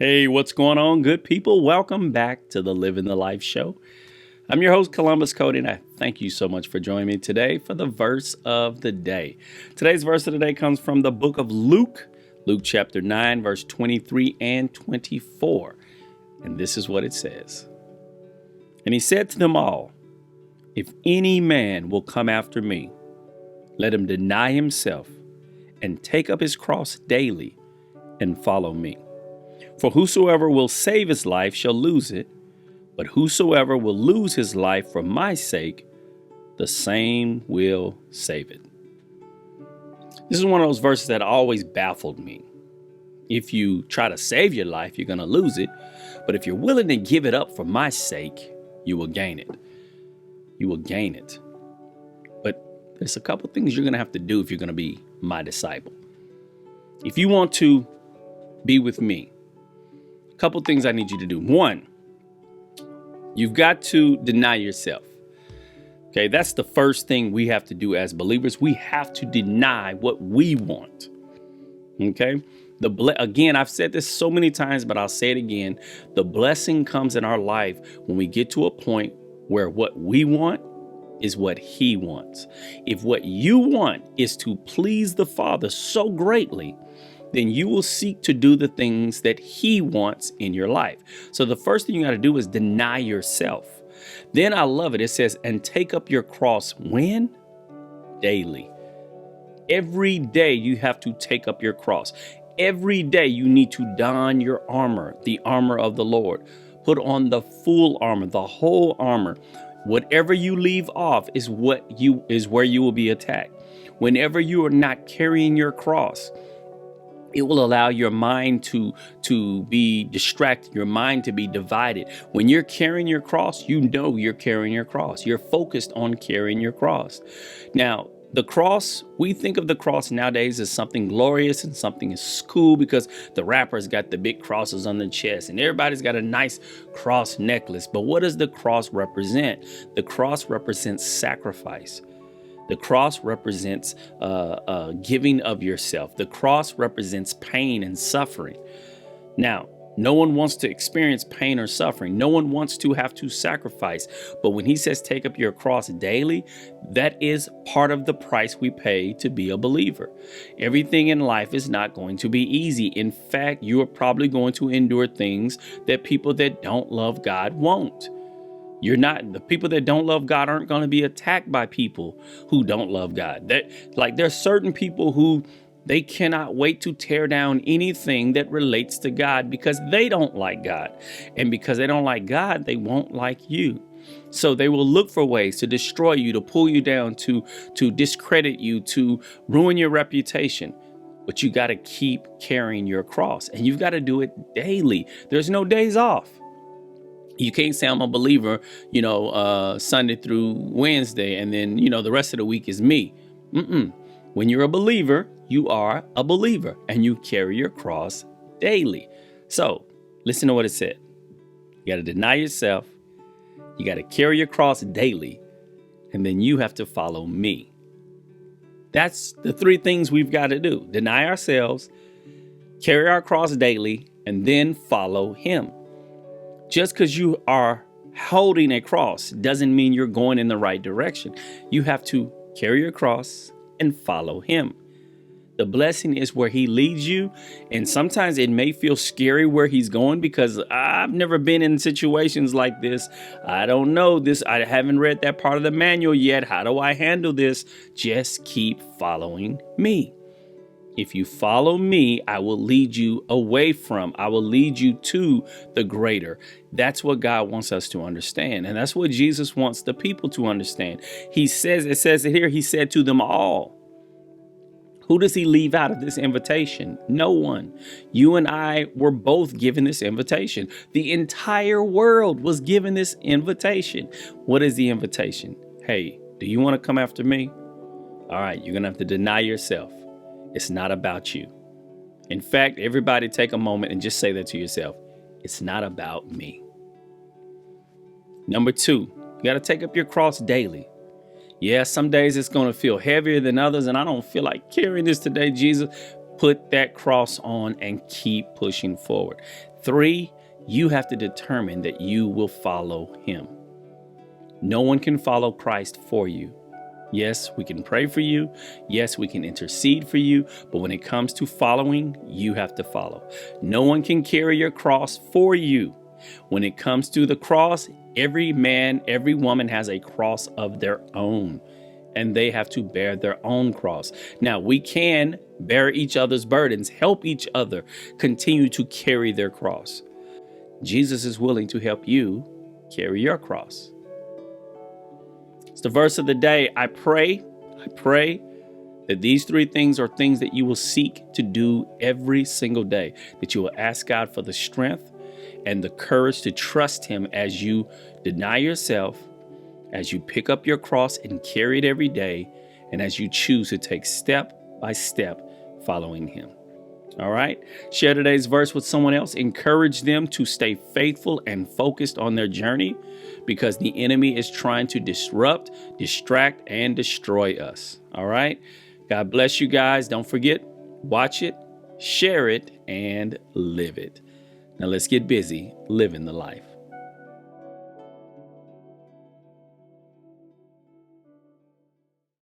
Hey, what's going on, good people? Welcome back to the Living the Life show. I'm your host, Columbus Cody, and I thank you so much for joining me today for the verse of the day. Today's verse of the day comes from the book of Luke, Luke chapter 9, verse 23 and 24. And this is what it says. And he said to them all, if any man will come after me, let him deny himself and take up his cross daily and follow me. For whosoever will save his life shall lose it, but whosoever will lose his life for my sake, the same will save it. This is one of those verses that always baffled me. If you try to save your life, you're going to lose it. But if you're willing to give it up for my sake, you will gain it. You will gain it. But there's a couple things you're going to have to do if you're going to be my disciple. If you want to be with me, a couple things I need you to do. One, you've got to deny yourself. Okay, that's the first thing we have to do as believers. We have to deny what we want. Okay, again, I've said this so many times, but I'll say it again. The blessing comes in our life when we get to a point where what we want is what he wants. If what you want is to please the Father so greatly, then you will seek to do the things that he wants in your life. So the first thing you got to do is deny yourself. Then I love it. It says, and take up your cross when? Daily. Every day you have to take up your cross. Every day you need to don your armor, the armor of the Lord. Put on the full armor, the whole armor. Whatever you leave off is where you will be attacked. Whenever you are not carrying your cross, it will allow your mind to be distracted, your mind to be divided. When you're carrying your cross, you know you're carrying your cross. You're focused on carrying your cross. Now, the cross, we think of the cross nowadays as something glorious and something is cool because the rappers got the big crosses on their chest and everybody's got a nice cross necklace. But what does the cross represent? The cross represents sacrifice. The cross represents giving of yourself. The cross represents pain and suffering. Now, no one wants to experience pain or suffering. No one wants to have to sacrifice. But when he says take up your cross daily, that is part of the price we pay to be a believer. Everything in life is not going to be easy. In fact, you are probably going to endure things that people that don't love God won't. The people that don't love God aren't going to be attacked by people who don't love God. There's certain people who they cannot wait to tear down anything that relates to God because they don't like God. And because they don't like God, they won't like you. So they will look for ways to destroy you, to pull you down, to discredit you, to ruin your reputation. But you got to keep carrying your cross and you've got to do it daily. There's no days off. You can't say I'm a believer, Sunday through Wednesday, and then, the rest of the week is me. When you're a believer, you are a believer and you carry your cross daily. So listen to what it said. You got to deny yourself. You got to carry your cross daily. And then you have to follow me. That's the three things we've got to do. Deny ourselves, carry our cross daily, and then follow him. Just because you are holding a cross doesn't mean you're going in the right direction. You have to carry your cross and follow him. The blessing is where he leads you. And sometimes it may feel scary where he's going because I've never been in situations like this. I don't know this. I haven't read that part of the manual yet. How do I handle this? Just keep following me. If you follow me, I will lead you away from, I will lead you to the greater. That's what God wants us to understand. And that's what Jesus wants the people to understand. It says it here, he said to them all. Who does he leave out of this invitation? No one. You and I were both given this invitation. The entire world was given this invitation. What is the invitation? Hey, do you want to come after me? All right, you're going to have to deny yourself. It's not about you. In fact, everybody take a moment and just say that to yourself. It's not about me. Number 2, you got to take up your cross daily. Yeah, some days it's going to feel heavier than others, and I don't feel like carrying this today, Jesus. Put that cross on and keep pushing forward. 3, you have to determine that you will follow him. No one can follow Christ for you. Yes, we can pray for you. Yes, we can intercede for you. But when it comes to following, you have to follow. No one can carry your cross for you. When it comes to the cross, every man, every woman has a cross of their own, and they have to bear their own cross. Now, we can bear each other's burdens, help each other continue to carry their cross. Jesus is willing to help you carry your cross. It's the verse of the day. I pray that these 3 things are things that you will seek to do every single day, that you will ask God for the strength and the courage to trust him as you deny yourself, as you pick up your cross and carry it every day, and as you choose to take step by step following him. All right. Share today's verse with someone else. Encourage them to stay faithful and focused on their journey, because the enemy is trying to disrupt, distract, and destroy us. All right. God bless you guys. Don't forget, watch it, share it, and live it. Now let's get busy living the life.